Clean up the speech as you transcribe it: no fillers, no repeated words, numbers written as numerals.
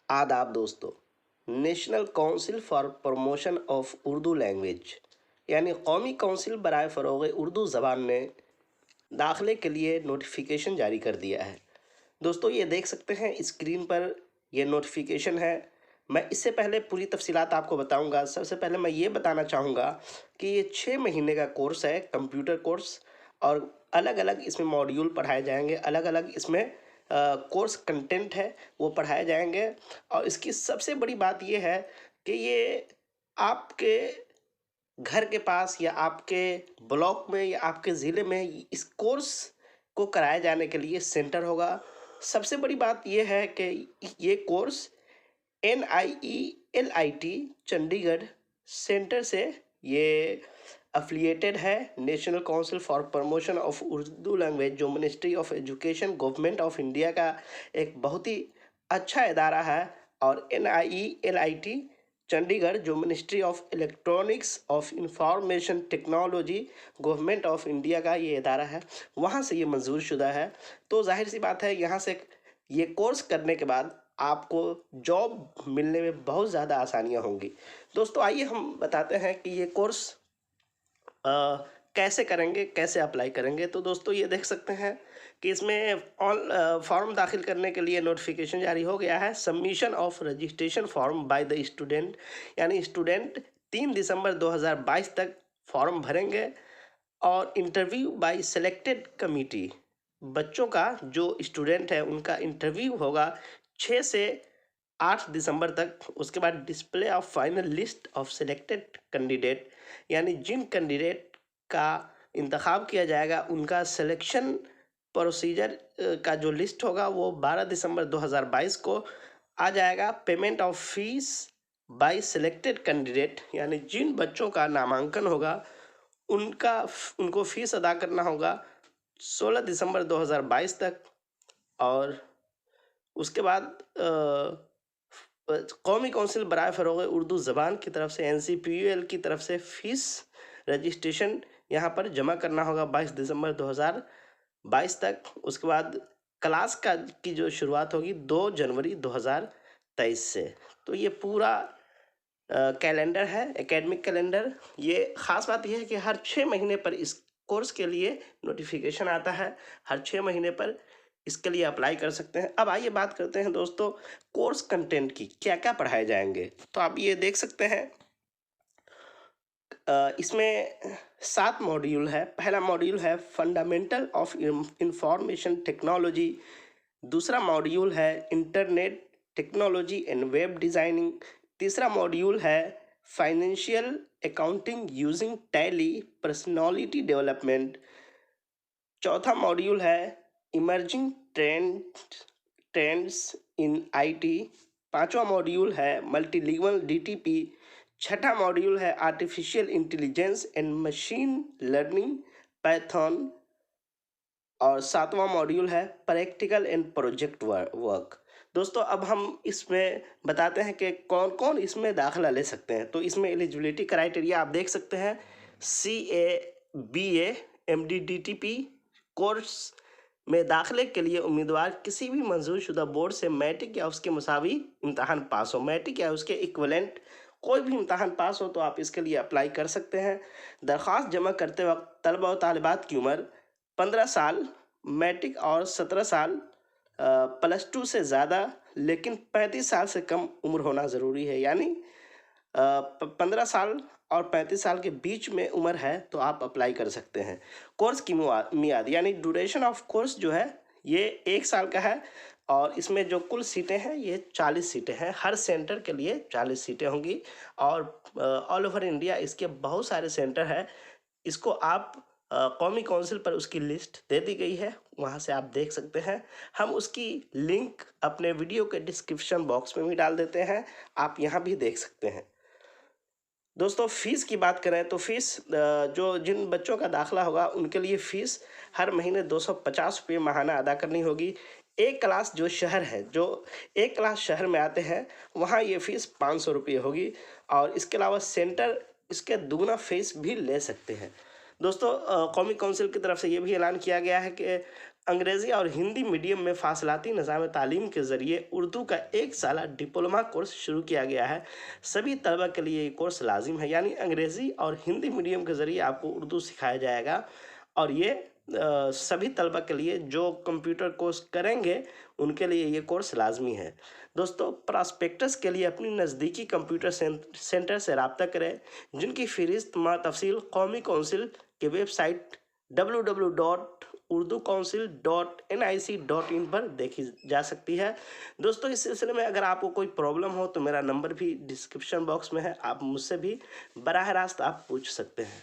आदाब दोस्तों। National council for promotion of Urdu language यानी कौमी काउंसिल बराए फ़रोग़ उर्दू ज़बान ने दाखिले के लिए नोटिफिकेशन जारी कर दिया है। दोस्तों ये देख सकते हैं स्क्रीन पर, ये नोटिफिकेशन है। मैं इससे पहले पूरी तफसीलात आपको बताऊंगा। सबसे पहले मैं ये बताना चाहूँगा कि ये 6 महीने का कोर्स है, कंप्यूटर कोर्स, और अलग अलग इसमें मॉड्यूल पढ़ाए जाएंगे, अलग अलग इसमें कोर्स कंटेंट है वो पढ़ाए जाएंगे। और इसकी सबसे बड़ी बात ये है कि ये आपके घर के पास या आपके ब्लॉक में या आपके ज़िले में इस कोर्स को कराए जाने के लिए सेंटर होगा। सबसे बड़ी बात यह है कि ये कोर्स NIELIT चंडीगढ़ सेंटर से ये अफिलिएटेड है। National council for promotion of Urdu language जो ministry of education government of India का एक बहुत ही अच्छा इदारा है। और NIELIT चंडीगढ़ जो ministry of electronics of information technology government of India का ये इदारा है, वहाँ से ये मंजूर शुदा है। तो जाहिर सी बात है यहाँ से ये कोर्स करने के बाद आपको जॉब मिलने में बहुत ज़्यादा आसानियाँ होंगी। दोस्तों आइए हम बताते हैं कि ये कोर्स कैसे करेंगे, कैसे अप्लाई करेंगे। तो दोस्तों ये देख सकते हैं कि इसमें फॉर्म दाखिल करने के लिए नोटिफिकेशन जारी हो गया है। Submission of registration form by the student, यानी स्टूडेंट 3 दिसंबर 2022 तक फॉर्म भरेंगे। और इंटरव्यू बाय सेलेक्टेड कमिटी, बच्चों का जो स्टूडेंट है उनका इंटरव्यू होगा 6 से 8 दिसंबर तक। उसके बाद display of final list of selected candidate, यानी जिन कैंडिडेट का इंतखाब किया जाएगा उनका सिलेक्शन प्रोसीजर का जो लिस्ट होगा वो 12 दिसंबर 2022 को आ जाएगा। Payment of fees by selected candidate, यानी जिन बच्चों का नामांकन होगा उनको फीस अदा करना होगा 16 दिसंबर 2022 तक। और उसके बाद कौमी काउंसिल बराए फ़रोग़ उर्दू ज़बान की तरफ से NCPUL की तरफ से फ़ीस रजिस्ट्रेशन यहाँ पर जमा करना होगा 22 दिसंबर 2022 तक। उसके बाद क्लास की जो शुरुआत होगी 2 जनवरी 2023 से। तो ये पूरा कैलेंडर है, एकेडमिक कैलेंडर। ये ख़ास बात यह है कि हर 6 महीने पर इस कोर्स के लिए नोटिफिकेशन आता है। हर 6 महीने पर इसके लिए अप्लाई कर सकते हैं। अब आइए बात करते हैं दोस्तों कोर्स कंटेंट की, क्या क्या पढ़ाए जाएंगे। तो आप ये देख सकते हैं इसमें 7 मॉड्यूल है। पहला मॉड्यूल है फंडामेंटल ऑफ इंफॉर्मेशन टेक्नोलॉजी। दूसरा मॉड्यूल है internet technology and web designing. तीसरा मॉड्यूल है financial accounting using tally personality development. चौथा मॉड्यूल है इमर्जिंग ट्रेंड्स इन IT। पांचवा मॉड्यूल है मल्टीलिंगुअल DTP। छठा मॉड्यूल है artificial intelligence and machine learning Python. और सातवां मॉड्यूल है प्रैक्टिकल एंड प्रोजेक्ट वर्क। दोस्तों अब हम इसमें बताते हैं कि कौन कौन इसमें दाखिला ले सकते हैं। तो इसमें एलिजिबिलिटी क्राइटेरिया आप देख सकते हैं। CA BA MD DTP course में दाखिले के लिए उम्मीदवार किसी भी मंजूर शुदा बोर्ड से मैट्रिक या उसके मुसावी इम्तहान पास हो, मैट्रिक या उसके इक्वलेंट कोई भी इम्तहान पास हो तो आप इसके लिए अप्लाई कर सकते हैं। दरख्वास्त जमा करते वक्त तलबा और तालिबात की उम्र 15 साल मैट्रिक और 17 साल +2 से ज़्यादा लेकिन 35 साल से कम उम्र होना ज़रूरी है। यानी 15 साल और 35 साल के बीच में उम्र है तो आप अप्लाई कर सकते हैं। कोर्स की मियाद यानी ड्यूरेशन ऑफ कोर्स जो है ये 1 साल का है। और इसमें जो कुल सीटें हैं ये 40 सीटें हैं। हर सेंटर के लिए 40 सीटें होंगी। और ऑल ओवर इंडिया इसके बहुत सारे सेंटर हैं। इसको आप कौमी काउंसिल पर उसकी लिस्ट दे दी गई है, वहाँ से आप देख सकते हैं। हम उसकी लिंक अपने वीडियो के डिस्क्रिप्शन बॉक्स में भी डाल देते हैं, आप यहाँ भी देख सकते हैं। दोस्तों फ़ीस की बात करें तो फ़ीस जो जिन बच्चों का दाखिला होगा उनके लिए फ़ीस हर महीने 250 रुपये माहाना अदा करनी होगी। एक क्लास जो शहर है, जो एक क्लास शहर में आते हैं वहाँ ये फ़ीस 500 रुपये होगी। और इसके अलावा सेंटर इसके दुगना फ़ीस भी ले सकते हैं। दोस्तों कौमी काउंसिल की तरफ से ये भी ऐलान किया गया है कि अंग्रेजी और हिंदी मीडियम में फासलाती निज़ाम तालीम के ज़रिए उर्दू का 1 साला डिप्लोमा कोर्स शुरू किया गया है। सभी तलबा के लिए ये कोर्स लाजिम है, यानी अंग्रेज़ी और हिंदी मीडियम के ज़रिए आपको उर्दू सिखाया जाएगा और ये सभी तलबा के लिए जो कंप्यूटर कोर्स करेंगे उनके लिए ये कोर्स लाजमी है। दोस्तों, प्रॉस्पेक्टस के लिए अपनी नज़दीकी कंप्यूटर सेंटर से रब्ता करें, जिनकी फ़हरिस्त तफसील कौमी कौंसिल के वेबसाइट www.urdukouncil.nic.in पर देखी जा सकती है। दोस्तों, इस सिलसिले में अगर आपको कोई प्रॉब्लम हो तो मेरा नंबर भी डिस्क्रिप्शन बॉक्स में है, आप मुझसे भी बराह रास्त आप पूछ सकते हैं।